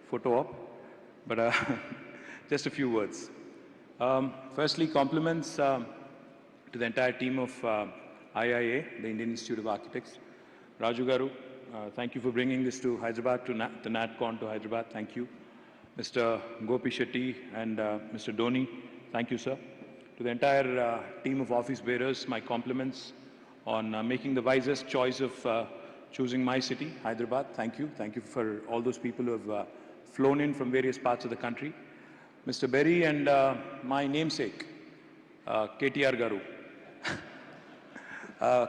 photo op, but just a few words. Firstly, compliments to the entire team of IIA, the Indian Institute of Architects. Raju Garu, thank you for bringing this to Hyderabad, to the NATCON to Hyderabad. Thank you. Mr. Gopi Shetty and Mr. Dhoni, thank you, sir. To the entire team of office bearers, my compliments on making the wisest choice of choosing my city, Hyderabad. Thank you. Thank you for all those people who have flown in from various parts of the country. Mr. Berry and my namesake, KTR Garu.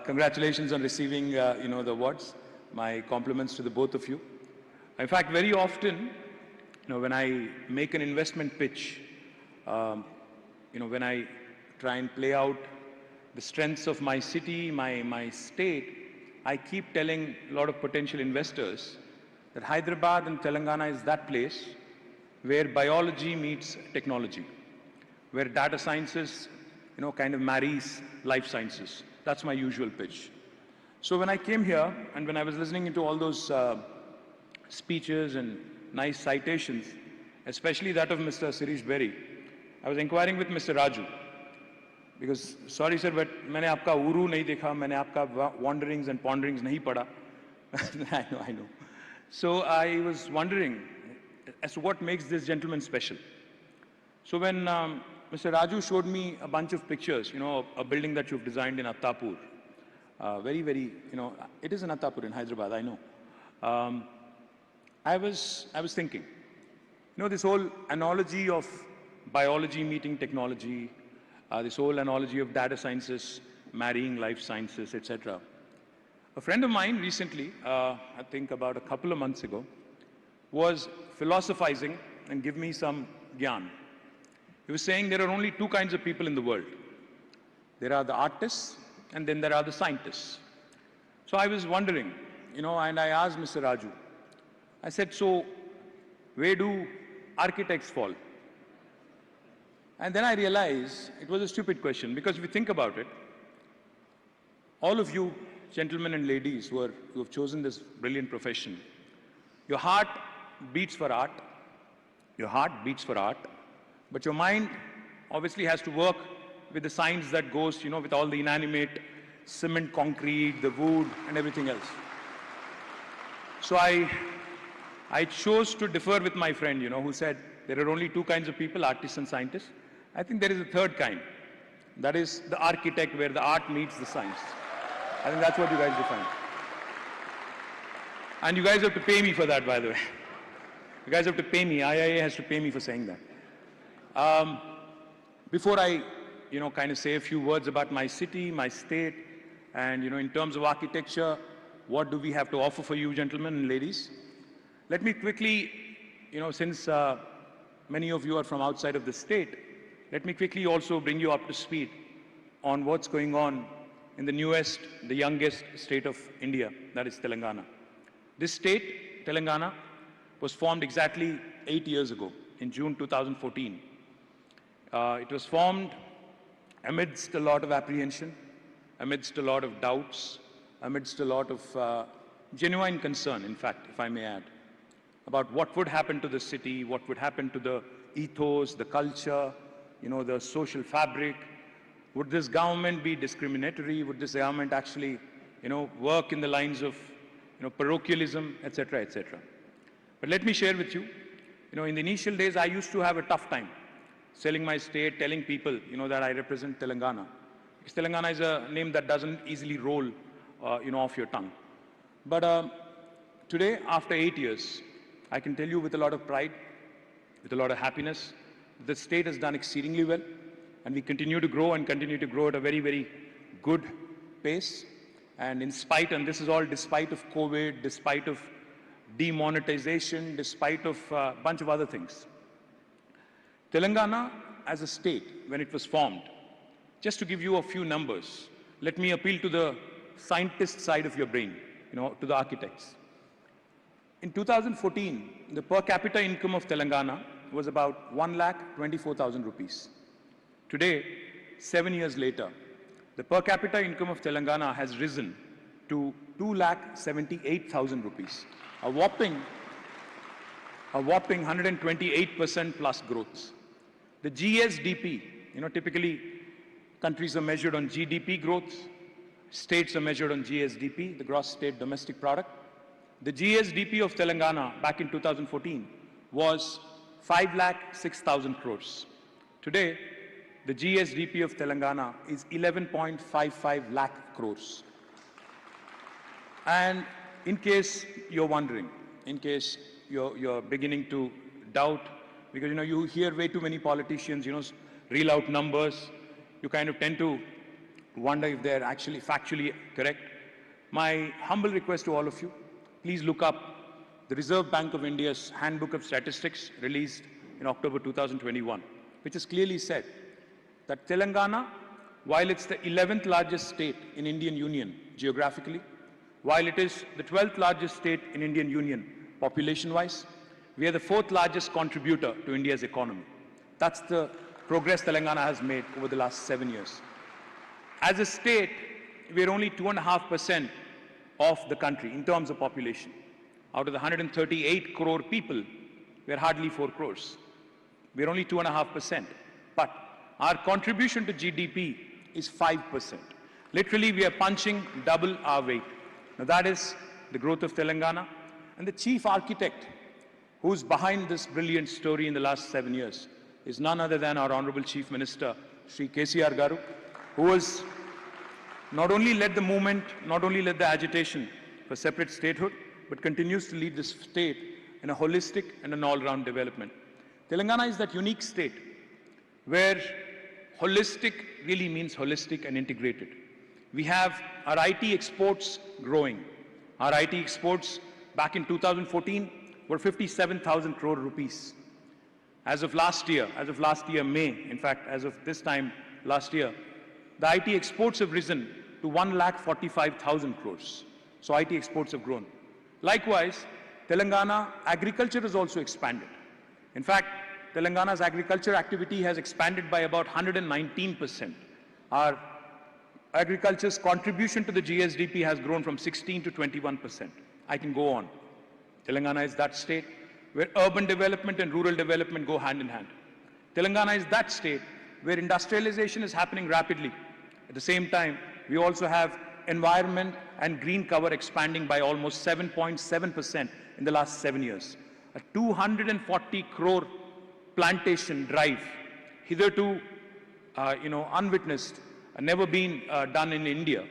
Congratulations on receiving, the awards. My compliments to the both of you. In fact, very often, when I make an investment pitch, when I try and play out the strengths of my city, my state, I keep telling a lot of potential investors that Hyderabad and Telangana is that place where biology meets technology, where data sciences, kind of marries life sciences. That's my usual pitch. So when I came here and when I was listening into all those speeches and nice citations, especially that of Mr. Sirish Berry, I was inquiring with Mr. Raju. Because, sorry sir, but मैंने आपका uru नहीं देखा, मैंने आपका wanderings and ponderings नहीं पढ़ा. I know. So I was wondering as to what makes this gentleman special. So when Mr. Raju showed me a bunch of pictures, a building that you've designed in Attapur, very, very, it is in Attapur in Hyderabad, I know. I was thinking, this whole analogy of biology meeting technology, this whole analogy of data sciences marrying life sciences, etc. A friend of mine recently, I think about a couple of months ago, was philosophizing and give me some gyan. He was saying there are only two kinds of people in the world. There are the artists and then there are the scientists. So I was wondering, and I asked Mr. Raju, I said, so where do architects fall? And then I realized it was a stupid question, because if you think about it, all of you gentlemen and ladies who have chosen this brilliant profession, your heart beats for art, but your mind obviously has to work with the science that goes, with all the inanimate cement, concrete, the wood and everything else. So I chose to differ with my friend, who said there are only two kinds of people, artists and scientists. I think there is a third kind. That is the architect, where the art meets the science. I think that's what you guys define. And you guys have to pay me for that, by the way. You guys have to pay me. IIA has to pay me for saying that. Before I, kind of say a few words about my city, my state, and, in terms of architecture, what do we have to offer for you, gentlemen and ladies? Let me quickly, since many of you are from outside of the state, let me quickly also bring you up to speed on what's going on in the newest, the youngest state of India, that is Telangana. This state, Telangana, was formed exactly 8 years ago, in June 2014. It was formed amidst a lot of apprehension, amidst a lot of doubts, amidst a lot of genuine concern, in fact, if I may add, about what would happen to the city, what would happen to the ethos, the culture, the social fabric. Would this government be discriminatory? Would this government actually, work in the lines of, parochialism, etc., etc. But let me share with you, in the initial days, I used to have a tough time selling my state, telling people, that I represent Telangana. Because Telangana is a name that doesn't easily roll, off your tongue. But today, after 8 years, I can tell you with a lot of pride, with a lot of happiness, the state has done exceedingly well, and we continue to grow and continue to grow at a very, very good pace. And in spite, and this is all despite of COVID, despite of demonetization, despite of a bunch of other things. Telangana as a state, when it was formed, just to give you a few numbers, let me appeal to the scientist side of your brain, to the architects. In 2014, the per capita income of Telangana was about 1,24,000 rupees. Today, 7 years later, the per capita income of Telangana has risen to 2,78,000 rupees, a whopping a whopping 128% plus growth. The GSDP, typically countries are measured on GDP growth, states are measured on GSDP, the gross state domestic product. The GSDP of Telangana back in 2014 was 5,06,000 crores. Today, the GSDP of Telangana is 11.55 lakh crores. And in case you're wondering, in case you're beginning to doubt, because you hear way too many politicians, reel out numbers, you kind of tend to wonder if they're actually factually correct. My humble request to all of you, please look up the Reserve Bank of India's Handbook of Statistics released in October 2021, which has clearly said that Telangana, while it's the 11th largest state in Indian Union geographically, while it is the 12th largest state in Indian Union population-wise, we are the 4th largest contributor to India's economy. That's the progress Telangana has made over the last 7 years. As a state, we are only 2.5% of the country in terms of population. Out of the 138 crore people, we are hardly 4 crores. We are only 2.5%. But our contribution to GDP is 5%. Literally, we are punching double our weight. Now, that is the growth of Telangana. And the chief architect who's behind this brilliant story in the last 7 years is none other than our Honorable Chief Minister, Shri KTR Garu, who has not only led the movement, not only led the agitation for separate statehood, but continues to lead this state in a holistic and an all-round development. Telangana is that unique state where holistic really means holistic and integrated. We have our IT exports growing. Our IT exports back in 2014 were 57,000 crore rupees. As of last year, May, in fact, as of this time last year, the IT exports have risen to 1,45,000 crores. So IT exports have grown. Likewise, Telangana agriculture has also expanded. In fact, Telangana's agriculture activity has expanded by about 119%. Our agriculture's contribution to the GSDP has grown from 16 to 21%. I can go on. Telangana is that state where urban development and rural development go hand in hand. Telangana is that state where industrialization is happening rapidly. At the same time, we also have environment and green cover expanding by almost 7.7% in the last 7 years. A 240 crore plantation drive, hitherto unwitnessed, never been done in India,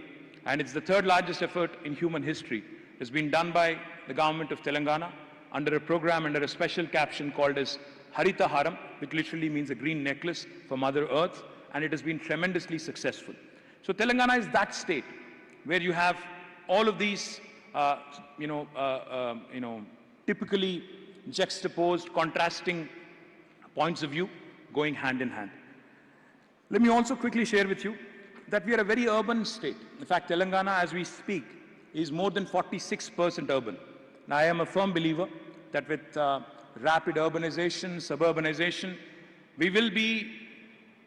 and it's the 3rd largest effort in human history. It's been done by the government of Telangana under a program, under a special caption called as Harita Haram, which literally means a green necklace for Mother Earth, and it has been tremendously successful. So Telangana is that state where you have all of these, typically juxtaposed, contrasting points of view going hand in hand. Let me also quickly share with you that we are a very urban state. In fact, Telangana, as we speak, is more than 46% urban. Now, I am a firm believer that with rapid urbanization, suburbanization, we will be,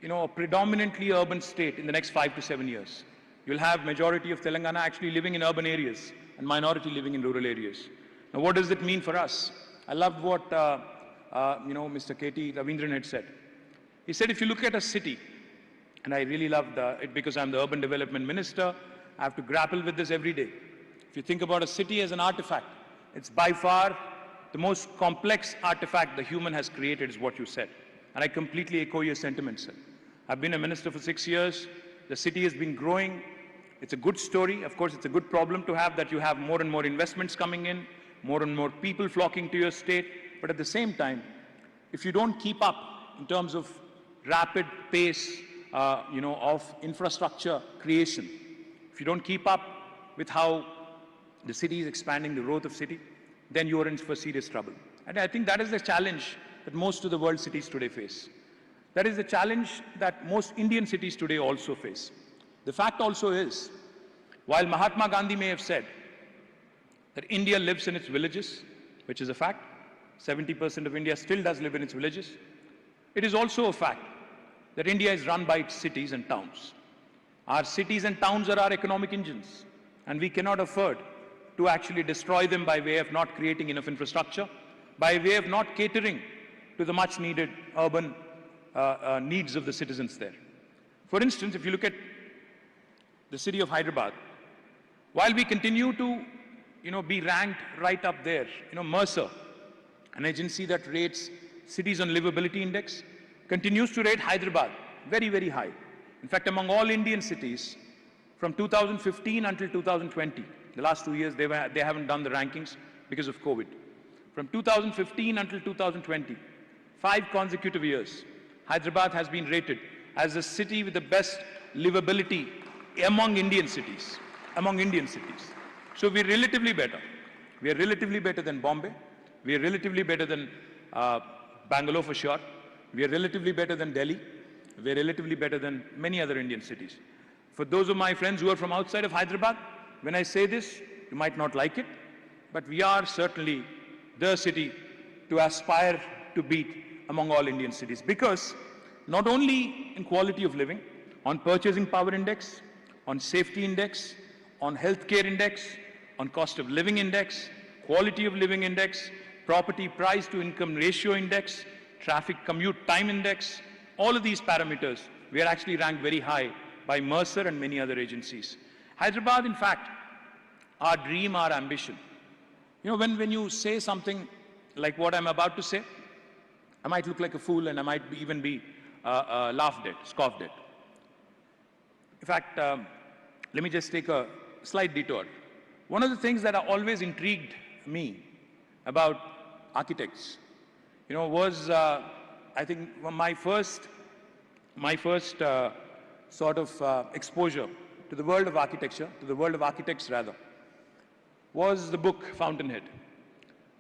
a predominantly urban state in the next 5 to 7 years. You'll have majority of Telangana actually living in urban areas and minority living in rural areas. Now, what does it mean for us? I loved what, Mr. KT Ravindran had said. He said, if you look at a city, and I really loved it because I'm the urban development minister, I have to grapple with this every day. If you think about a city as an artifact, it's by far the most complex artifact the human has created, is what you said. And I completely echo your sentiments, sir. I've been a minister for 6 years. The city has been growing. It's a good story. Of course, it's a good problem to have that you have more and more investments coming in, more and more people flocking to your state. But at the same time, if you don't keep up in terms of rapid pace, of infrastructure creation, if you don't keep up with how the city is expanding, the growth of city, then you are in for serious trouble. And I think that is the challenge that most of the world cities today face. That is the challenge that most Indian cities today also face. The fact also is, while Mahatma Gandhi may have said that India lives in its villages, which is a fact, 70% of India still does live in its villages, it is also a fact that India is run by its cities and towns. Our cities and towns are our economic engines, and we cannot afford to actually destroy them by way of not creating enough infrastructure, by way of not catering to the much needed urban needs of the citizens there. For instance, if you look at the city of Hyderabad, while we continue to be ranked right up there, Mercer, an agency that rates cities on livability index, continues to rate Hyderabad very, very high. In fact, among all Indian cities, from 2015 until 2020, the last 2 years, they haven't done the rankings because of COVID. From 2015 until 2020, 5 consecutive years, Hyderabad has been rated as the city with the best livability among Indian cities. So we're relatively better. We are relatively better than Bombay. We are relatively better than Bangalore for sure. We are relatively better than Delhi. We are relatively better than many other Indian cities. For those of my friends who are from outside of Hyderabad, when I say this, you might not like it, but we are certainly the city to aspire to beat among all Indian cities, because not only in quality of living, on purchasing power index, on safety index, on healthcare index, on cost of living index, quality of living index, property price to income ratio index, traffic commute time index, all of these parameters, we are actually ranked very high by Mercer and many other agencies. Hyderabad, in fact, our dream, our ambition. When you say something like what I'm about to say, I might look like a fool and I might even be laughed at, scoffed at. In fact, let me just take a slight detour. One of the things that always intrigued me about architects, was I think my first sort of exposure to the world of architecture, to the world of architects rather, was the book Fountainhead.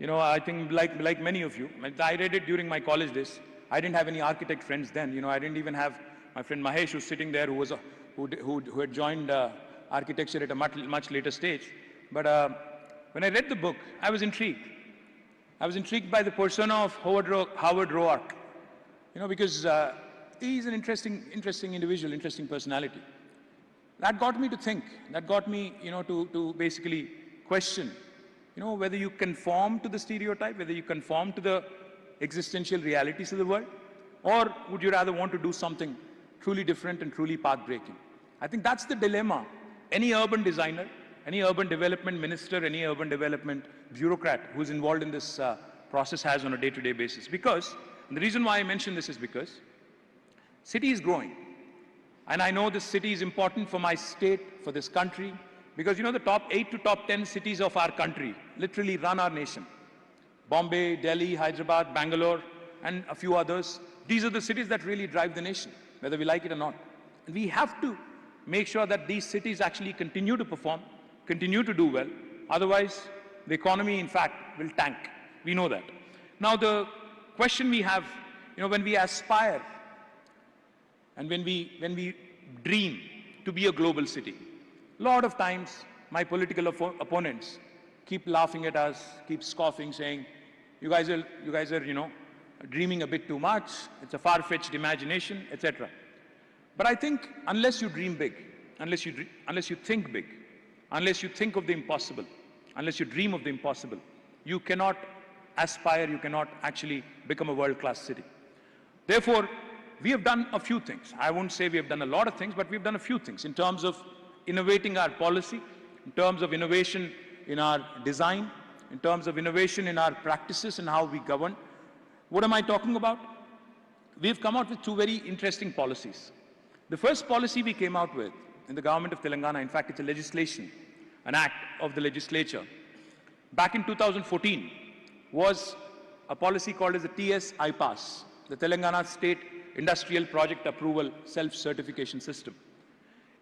I think like many of you, I read it during my college days. I didn't have any architect friends then. I didn't even have my friend Mahesh, who's sitting there, who had joined architecture at a much later stage. But when I read the book, I was intrigued. I was intrigued by the persona of Howard Roark, because he's an interesting individual, interesting personality. That got me to think. That got me, to basically question, whether you conform to the stereotype, whether you conform to the existential realities of the world, or would you rather want to do something truly different and truly path-breaking? I think that's the dilemma any urban designer, any urban development minister, any urban development bureaucrat who's involved in this process has on a day-to-day basis. Because, and the reason why I mention this is because city is growing. And I know this city is important for my state, for this country, because the top 8 to top 10 cities of our country literally run our nation. Bombay, Delhi, Hyderabad, Bangalore, and a few others. These are the cities that really drive the nation, whether we like it or not. And we have to make sure that these cities actually continue to perform, continue to do well. Otherwise, the economy, in fact, will tank. We know that. Now, the question we have, when we aspire and when we dream to be a global city, a lot of times my political opponents keep laughing at us, keep scoffing, saying, you guys are, dreaming a bit too much. It's a far-fetched imagination, etc. But I think unless you dream big, unless you think big, unless you think of the impossible, unless you dream of the impossible, you cannot aspire, you cannot actually become a world-class city. Therefore, we have done a few things. I won't say we have done a lot of things, but we've done a few things in terms of innovating our policy, in terms of innovation in our design, in terms of innovation in our practices and how we govern. What am I talking about? We've come out with 2 very interesting policies. The first policy we came out with in the government of Telangana, in fact, it's a legislation, an act of the legislature, back in 2014, was a policy called as the TS IPAS, the Telangana State Industrial Project Approval Self-Certification System.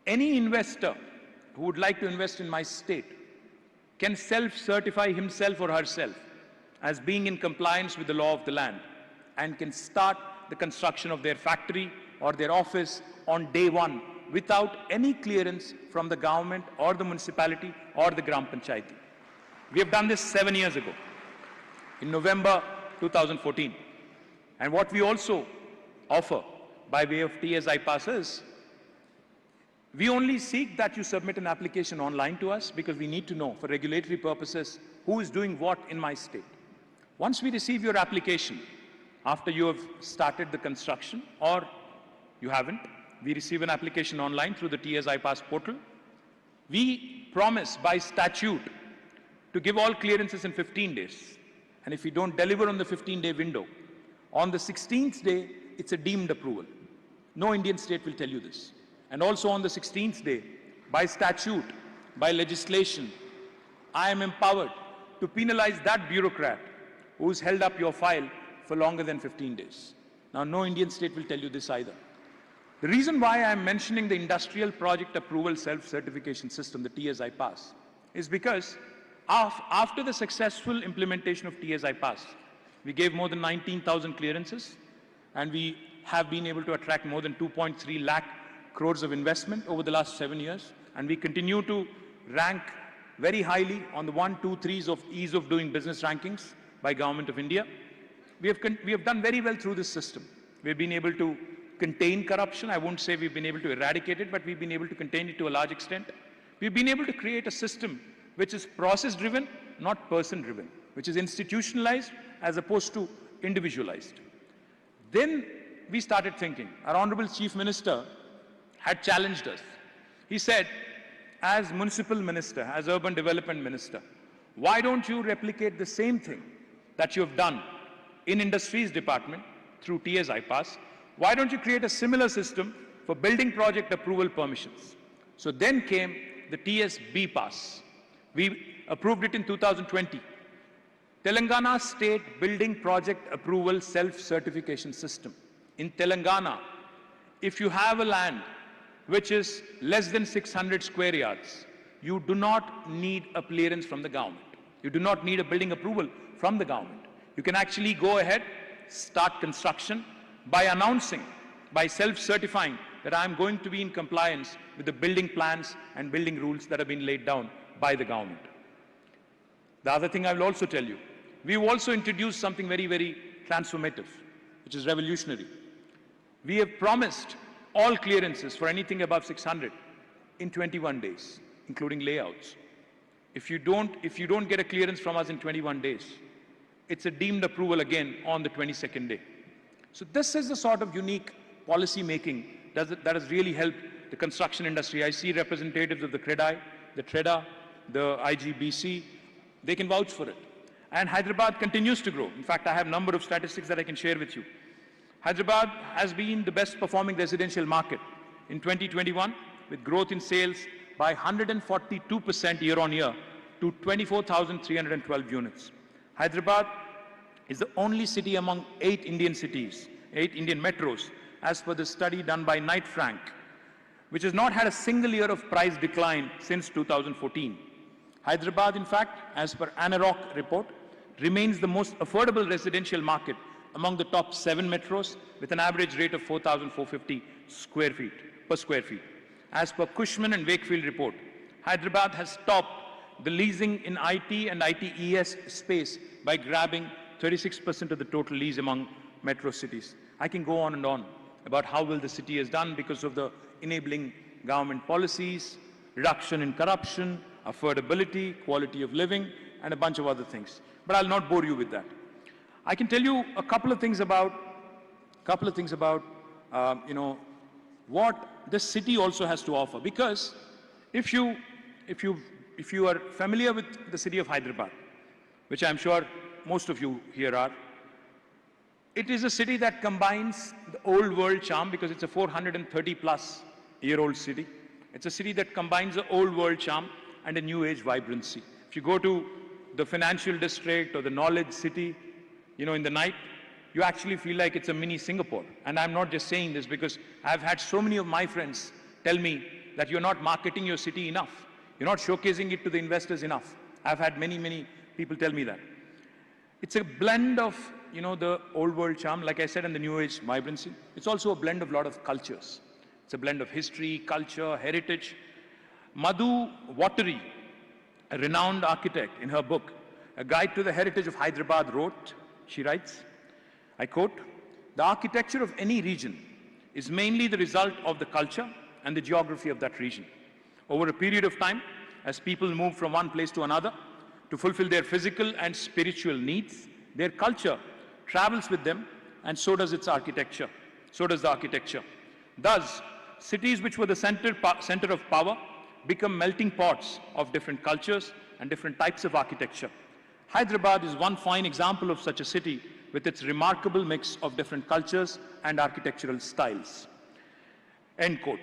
Any investor who would like to invest in my state can self-certify himself or herself as being in compliance with the law of the land and can start the construction of their factory or their office on day 1 without any clearance from the government or the municipality or the Gram Panchayati. We have done this 7 years ago, in November 2014. And what we also offer by way of TS IPAS is, we only seek that you submit an application online to us because we need to know for regulatory purposes who is doing what in my state. Once we receive your application, after you have started the construction or you haven't, we receive an application online through the TS iPass portal. We promise by statute to give all clearances in 15 days. And if we don't deliver on the 15-day window, on the 16th day, it's a deemed approval. No Indian state will tell you this. And also on the 16th day, by statute, by legislation, I am empowered to penalize that bureaucrat who's held up your file for longer than 15 days. Now, no Indian state will tell you this either. The reason why I'm mentioning the Industrial Project Approval Self-Certification System, the TS iPass, is because after the successful implementation of TS iPass, we gave more than 19,000 clearances, and we have been able to attract more than 2.3 lakh crores of investment over the last 7 years, and we continue to rank very highly on the 1, 2, 3s of ease of doing business rankings by Government of India. We have done very well through this system. We've been able to contain corruption. I won't say we've been able to eradicate it, but we've been able to contain it to a large extent. We've been able to create a system which is process-driven, not person-driven, which is institutionalized as opposed to individualized. Then we started thinking. Our Honorable Chief Minister had challenged us. He said, as Municipal Minister, as Urban Development Minister, why don't you replicate the same thing that you have done in Industries Department through TS iPass? Why don't you create a similar system for building project approval permissions? So then came the TS BPass. We approved it in 2020. Telangana State Building Project Approval Self-Certification System. In Telangana, if you have a land which is less than 600 square yards, you do not need a clearance from the government. You do not need a building approval from the government. You can actually go ahead, start construction by announcing, by self-certifying that I am going to be in compliance with the building plans and building rules that have been laid down by the government. The other thing I will also tell you, we've also introduced something very, very transformative, which is revolutionary. We have promised all clearances for anything above 600 in 21 days, including layouts. If you don't get a clearance from us in 21 days, it's a deemed approval again on the 22nd day. So this is the sort of unique policy making that has really helped the construction industry. I see representatives of the CREDAI, the TREDA, the IGBC, they can vouch for it. And Hyderabad continues to grow. In fact, I have a number of statistics that I can share with you. Hyderabad has been the best performing residential market in 2021, with growth in sales by 142% year on year to 24,312 units. Hyderabad is the only city among 8 Indian cities, 8 Indian metros, as per the study done by Knight Frank, which has not had a single year of price decline since 2014. Hyderabad, in fact, as per ANAROC report, remains the most affordable residential market among the top 7 metros, with an average rate of 4,450 per square feet. As per Cushman and Wakefield report, Hyderabad has topped the leasing in IT and ITES space by grabbing 36% of the total lease among metro cities. I can go on and on about how well the city has done because of the enabling government policies, reduction in corruption, affordability, quality of living, and a bunch of other things. But I'll not bore you with that. I can tell you a couple of things about what this city also has to offer. Because if you are familiar with the city of Hyderabad, which I'm sure most of you here are, it is a city that combines the old world charm, because it's a 430-plus-year-old city. It's a city that combines the old world charm and a new age vibrancy. If you go to the financial district or the knowledge city, in the night, you actually feel like it's a mini Singapore. And I'm not just saying this because I've had so many of my friends tell me that you're not marketing your city enough. You're not showcasing it to the investors enough. I've had many, many people tell me that. It's a blend of, the old world charm, like I said, and the new age vibrancy. It's also a blend of a lot of cultures. It's a blend of history, culture, heritage. Madhu Watery, a renowned architect, in her book, A Guide to the Heritage of Hyderabad, wrote, she writes, I quote, "The architecture of any region is mainly the result of the culture and the geography of that region. Over a period of time, as people move from one place to another to fulfill their physical and spiritual needs, Their culture travels with them, and so does its architecture. So does the architecture. Thus, cities which were the center of power become melting pots of different cultures and different types of architecture. Hyderabad is one fine example of such a city with its remarkable mix of different cultures and architectural styles. End quote.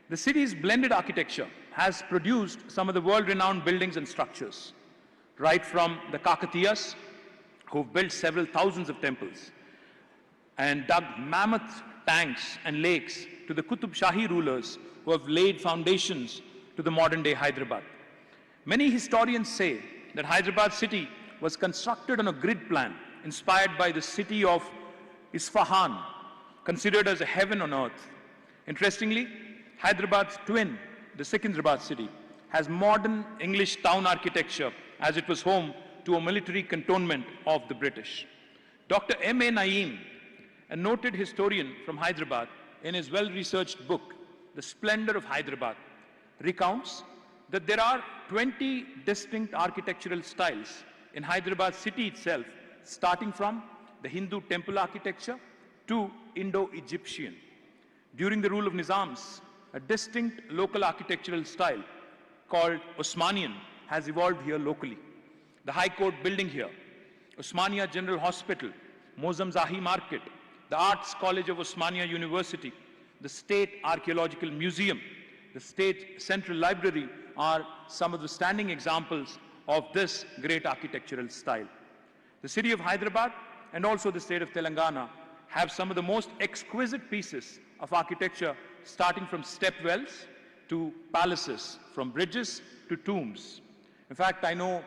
The city's blended architecture has produced some of the world-renowned buildings and structures, right from the Kakatiyas, who've built several thousands of temples and dug mammoth tanks and lakes, to the Qutub Shahi rulers who have laid foundations to the modern-day Hyderabad. Many historians say that Hyderabad city was constructed on a grid plan inspired by the city of Isfahan, considered as a heaven on earth. Interestingly, Hyderabad's twin, the Secunderabad city, has modern English town architecture, as it was home to a military cantonment of the British. Dr. M.A. Naeem, a noted historian from Hyderabad, in his well-researched book, The Splendor of Hyderabad, recounts that there are 20 distinct architectural styles in Hyderabad city itself, starting from the Hindu temple architecture to Indo-Egyptian. During the rule of Nizams, a distinct local architectural style called Osmanian has evolved here locally. The High Court building here, Osmania General Hospital, Mozam Zahi Market, the Arts College of Osmania University, the State Archaeological Museum, the State Central Library are some of the standing examples of this great architectural style. The city of Hyderabad and also the state of Telangana have some of the most exquisite pieces of architecture, starting from stepwells to palaces, from bridges to tombs. In fact, I know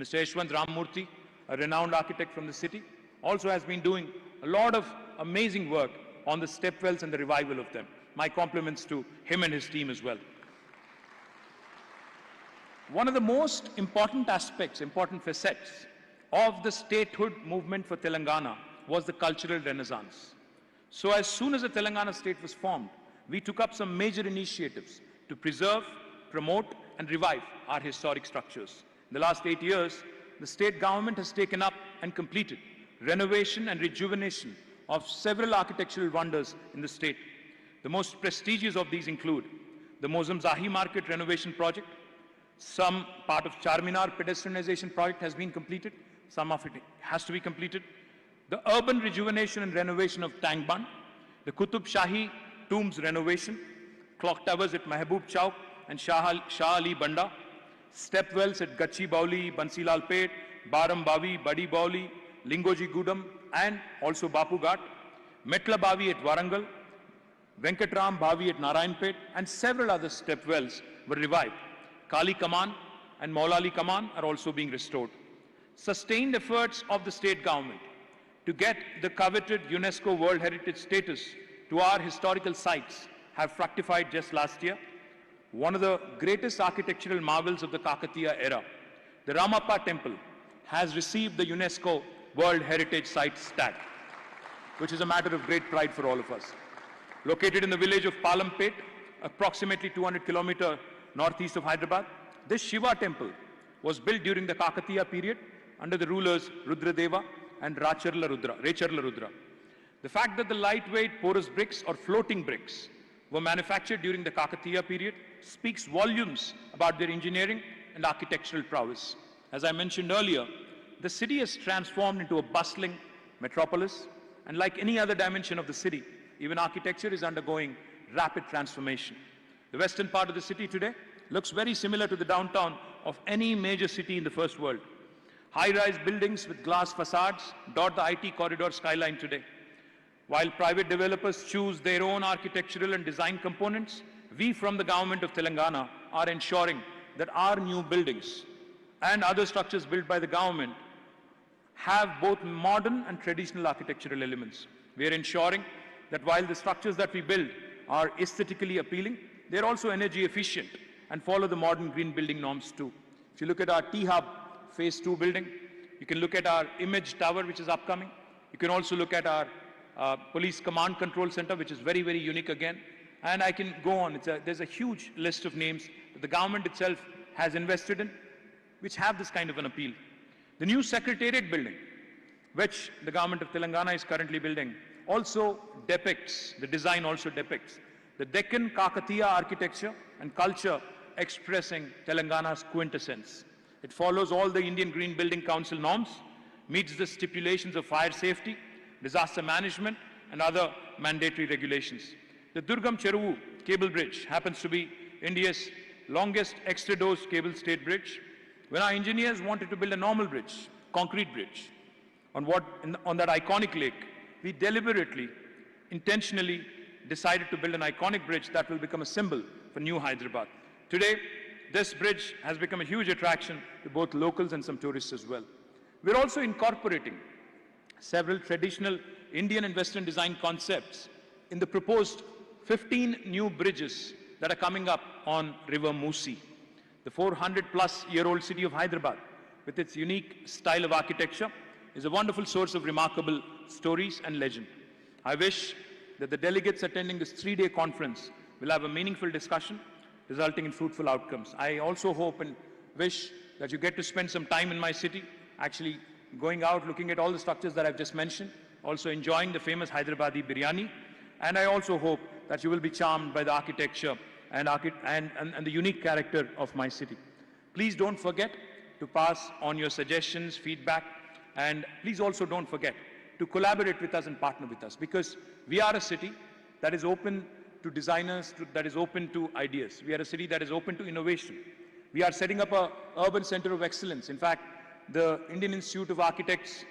Mr. Yashwant Ramamurthy, a renowned architect from the city, also has been doing a lot of amazing work on the stepwells and the revival of them. My compliments to him and his team as well. One of the most important aspects, important facets of the statehood movement for Telangana was the cultural renaissance. So as soon as the Telangana state was formed, we took up some major initiatives to preserve, promote, and revive our historic structures. In the last 8 years, the state government has taken up and completed renovation and rejuvenation of several architectural wonders in the state. The most prestigious of these include the Mozam Zahi Market renovation project. Some part of Charminar pedestrianization project has been completed. Some of it has to be completed. The urban rejuvenation and renovation of Tang Bund, the Qutub Shahi tombs renovation, clock towers at Mehboob Chowk and Shah Ali Banda, stepwells at Gachi Bauli, Bansilal Pet, Baram Bavi, Badi Bauli, Lingoji Gudam, and also Bapu Ghat, Metla Bavi at Warangal, Venkatram Bhavi at Narayanpet, and several other stepwells were revived. Kali Kaman and Maulali Kaman are also being restored. Sustained efforts of the state government to get the coveted UNESCO World Heritage status to our historical sites have fructified just last year. One of the greatest architectural marvels of the Kakatiya era, the Ramappa Temple, has received the UNESCO World Heritage Sites tag, which is a matter of great pride for all of us. Located in the village of Palampet, approximately 200 kilometers northeast of Hyderabad, this Shiva temple was built during the Kakatiya period under the rulers Rudradeva and Racharla Rudra. The fact that the lightweight porous bricks or floating bricks were manufactured during the Kakatiya period speaks volumes about their engineering and architectural prowess. As I mentioned earlier, the city has transformed into a bustling metropolis, and like any other dimension of the city, even architecture is undergoing rapid transformation. The western part of the city today looks very similar to the downtown of any major city in the first world. High-rise buildings with glass facades dot the IT corridor skyline today. While private developers choose their own architectural and design components, we from the government of Telangana are ensuring that our new buildings and other structures built by the government have both modern and traditional architectural elements. We are ensuring that while the structures that we build are aesthetically appealing, they are also energy efficient and follow the modern green building norms too. If you look at our T-Hub Phase 2 building, you can look at our image tower, which is upcoming. You can also look at our police command control center, which is very, very unique again. And I can go on. There's a huge list of names that the government itself has invested in, which have this kind of an appeal. The new Secretariat building which the government of Telangana is currently building, also depicts, the design also depicts, the Deccan Kakatiya architecture and culture expressing Telangana's quintessence. It follows all the Indian Green Building Council norms, meets the stipulations of fire safety, disaster management, and other mandatory regulations. The Durgam Cheruvu cable bridge happens to be India's longest extra-dose cable-stayed bridge. When our engineers wanted to build a normal bridge, concrete bridge, on that iconic lake, we deliberately, intentionally decided to build an iconic bridge that will become a symbol for New Hyderabad. Today, this bridge has become a huge attraction to both locals and some tourists as well. We're also incorporating several traditional Indian and Western design concepts in the proposed 15 new bridges that are coming up on River Musi. The 400-plus-year-old city of Hyderabad, with its unique style of architecture, is a wonderful source of remarkable stories and legend. I wish that the delegates attending this 3-day conference will have a meaningful discussion resulting in fruitful outcomes. I also hope and wish that you get to spend some time in my city, actually going out, looking at all the structures that I've just mentioned, also enjoying the famous Hyderabadi biryani. And I also hope that you will be charmed by the architecture and the unique character of my city. Please don't forget to pass on your suggestions, feedback, and please also don't forget to collaborate with us and partner with us, because we are a city that is open to designers, that is open to ideas. We are a city that is open to innovation. We are setting up an urban center of excellence. In fact, the Indian Institute of Architects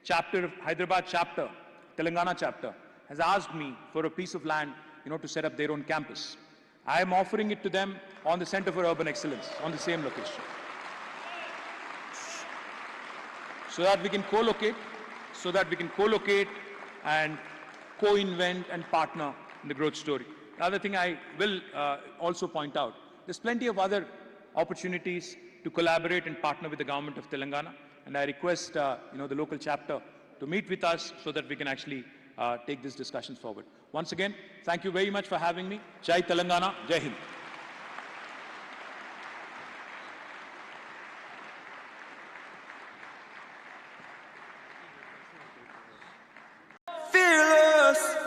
chapter, Hyderabad chapter, Telangana chapter, has asked me for a piece of land, to set up their own campus. I am offering it to them on the Center for Urban Excellence, on the same location. So that we can co-locate, and co-invent and partner in the growth story. The other thing I will also point out, there's plenty of other opportunities to collaborate and partner with the government of Telangana, and I request the local chapter to meet with us so that we can actually take these discussions forward. Once again, thank you very much for having me. Jai Telangana, Jai Hind. Fearless.